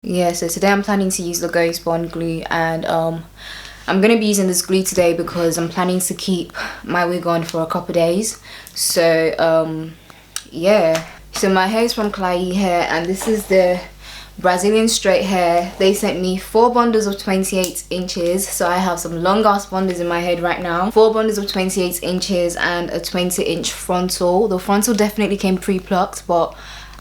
Yeah, so today I'm planning to use the Ghost Bond glue, and I'm gonna be using this glue today because I'm planning to keep my wig on for a couple days. So yeah, so my hair is from Klaiyi hair, and this is the Brazilian straight hair. They sent me 4 bundles of 28 inches, so I have some long ass bundles in my head right now. 4 bundles of 28 inches and a 20-inch frontal. The frontal definitely came pre-plucked, but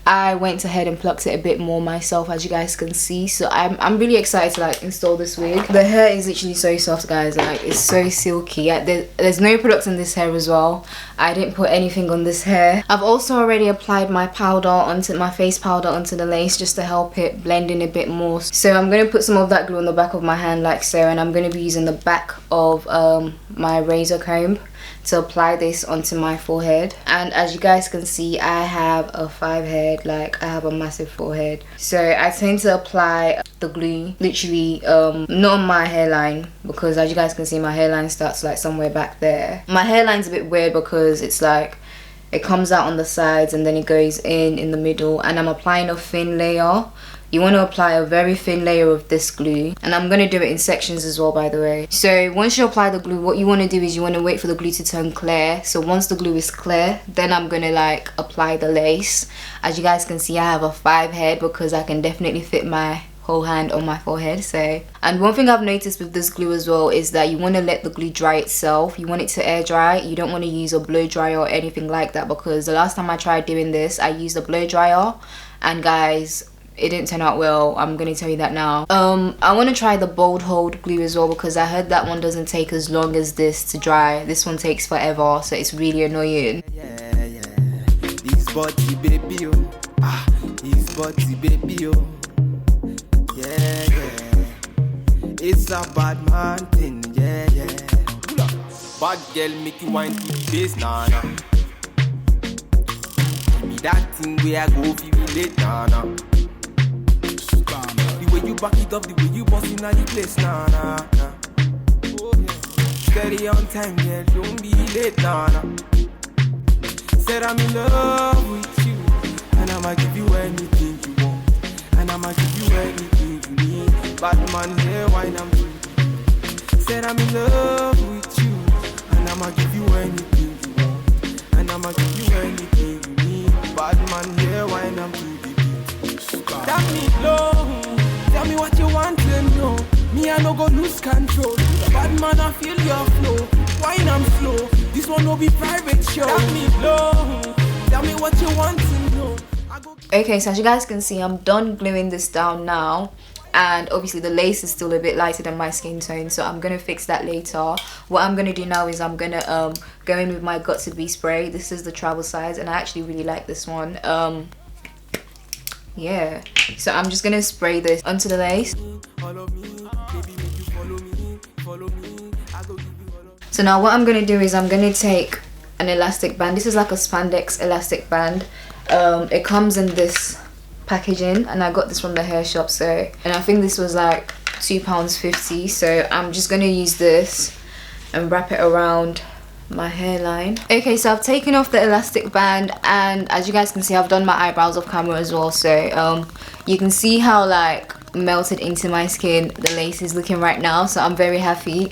I went ahead and plucked it a bit more myself, as you guys can see. So I'm really excited to like install this wig. The hair is literally so soft, guys. Like, it's so silky. There's no products in this hair as well. I didn't put anything on this hair. I've also already applied my powder onto my face powder onto the lace just to help it blend in a bit more. So I'm going to put some of that glue on the back of my hand like so, and I'm going to be using the back of my razor comb to apply this onto my forehead. And as you guys can see, I have a 5 head, like I have a massive forehead. So I tend to apply the glue literally not on my hairline, because as you guys can see, my hairline starts like somewhere back there. My hairline's a bit weird because it's like it comes out on the sides and then it goes in the middle, and I'm applying a thin layer. You want to apply a very thin layer of this glue, and I'm going to do it in sections as well, by the way. So once you apply the glue, what you want to do is you want to wait for the glue to turn clear. So once the glue is clear, then I'm going to like apply the lace. As you guys can see, I have a 5 head because I can definitely fit my whole hand on my forehead. So, and one thing I've noticed with this glue as well is that you want to let the glue dry itself. You want it to air dry. You don't want to use a blow dryer or anything like that, because the last time I tried doing this, I used a blow dryer, and guys, it didn't turn out well. I'm gonna tell you that now. I want to try the bold hold glue as well, because I heard that one doesn't take as long as this to dry. This one takes forever, so it's really annoying. Yeah. This body baby, oh. This body baby, oh. Yeah. It's a bad man thing, yeah. Bad girl make you wine to the bass, nah. Give me that thing where I go feel it, nah. The way you back it up, the way you boss in the place, nah. Oh, yeah. Steady on time, girl, don't be late, nah. Said I'm in love with you, and I'ma give you anything you want, and I'ma give you anything you need. Bad man here, wine I'm through. Said I'm in love with you, and I'ma give you anything you want, and I'ma give you anything you need. Bad man here, wine I'm through. That me low. Tell me what you want to know. Me, I no go lose control. Bad man, I feel your flow. Wine I'm slow. This one no be private show. Tell me low. Tell me what you want to know. Okay, so as you guys can see, I'm done gluing this down now. And obviously the lace is still a bit lighter than my skin tone, so I'm gonna fix that later. What I'm gonna do now is I'm gonna go in with my Got2b spray. This is the travel size, and I actually really like this one. Yeah, so I'm just gonna spray this onto the lace. So now what I'm gonna do is I'm gonna take an elastic band. This is like a spandex elastic band. It comes in this packaging, and I got this from the hair shop. So, and I think this was like £2.50. So I'm just gonna use this and wrap it around my hairline. Okay, so I've taken off the elastic band, and as you guys can see, I've done my eyebrows off camera as well. So you can see how like melted into my skin the lace is looking right now, so I'm very happy.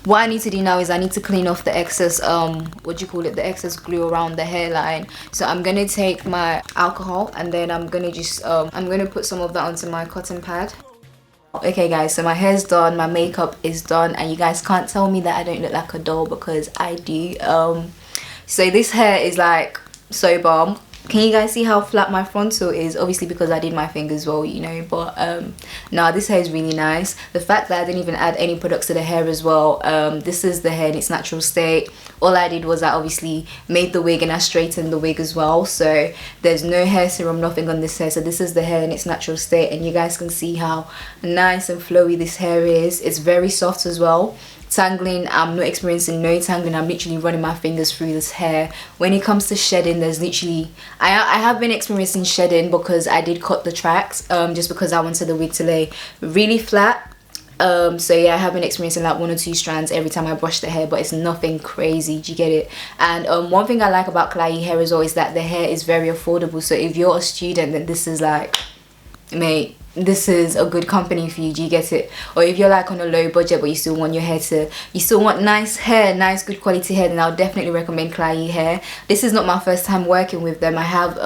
What I need to do now is I need to clean off the excess the excess glue around the hairline. So I'm gonna take my alcohol, and then I'm gonna just I'm gonna put some of that onto my cotton pad. Okay guys, so my hair's done, my makeup is done, and you guys can't tell me that I don't look like a doll, because I do. So this hair is like so bomb. Can you guys see how flat my frontal is? Obviously because I did my thing as well, you know, but nah, this hair is really nice. The fact that I didn't even add any products to the hair as well. This is the hair in its natural state. All I did was I obviously made the wig, and I straightened the wig as well. So there's no hair serum, nothing on this hair. So this is the hair in its natural state, and you guys can see how nice and flowy this hair is. It's very soft as well. Tangling, I'm not experiencing no tangling. I'm literally running my fingers through this hair. When it comes to shedding, there's literally I have been experiencing shedding because I did cut the tracks just because I wanted the wig to lay really flat. So yeah, I have been experiencing like 1 or 2 strands every time I brush the hair, but it's nothing crazy. Do you get it? And one thing I like about Klaiyi hair as well is that the hair is very affordable. So if you're a student, then this is like, mate, this is a good company for you. Do you get it? Or if you're like on a low budget but you still want your hair to, you still want nice hair, nice good quality hair, then I'll definitely recommend Klaiyi hair. This is not my first time working with them. I have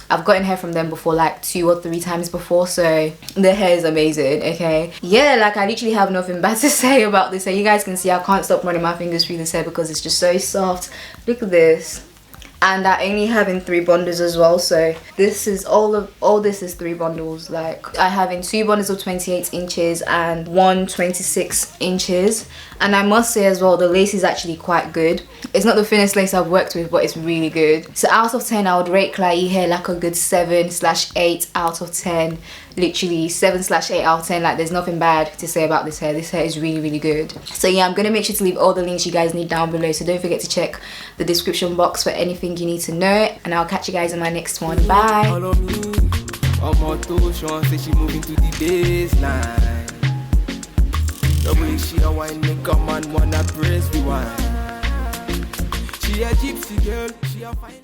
I've gotten hair from them before, like 2 or 3 times before, so their hair is amazing. Okay, yeah, like I literally have nothing bad to say about this hair. You guys can see I can't stop running my fingers through this hair because it's just so soft. Look at this. And I only have in 3 bundles as well, so this is all this is 3 bundles. Like I have in 2 bundles of 28 inches and 1 26 inches. And I must say as well, the lace is actually quite good. It's not the thinnest lace I've worked with, but it's really good. So out of 10, I would rate Klaiyi hair like a good 7/8 out of 10. Literally 7/8 out of 10. Like there's nothing bad to say about this hair. This hair is really, really good. So yeah, I'm gonna make sure to leave all the links you guys need down below. So don't forget to check the description box for anything you need to know. And I'll catch you guys in my next one. Bye. The way she a wine make a man wanna praise the wine. She a gypsy girl, she a fine.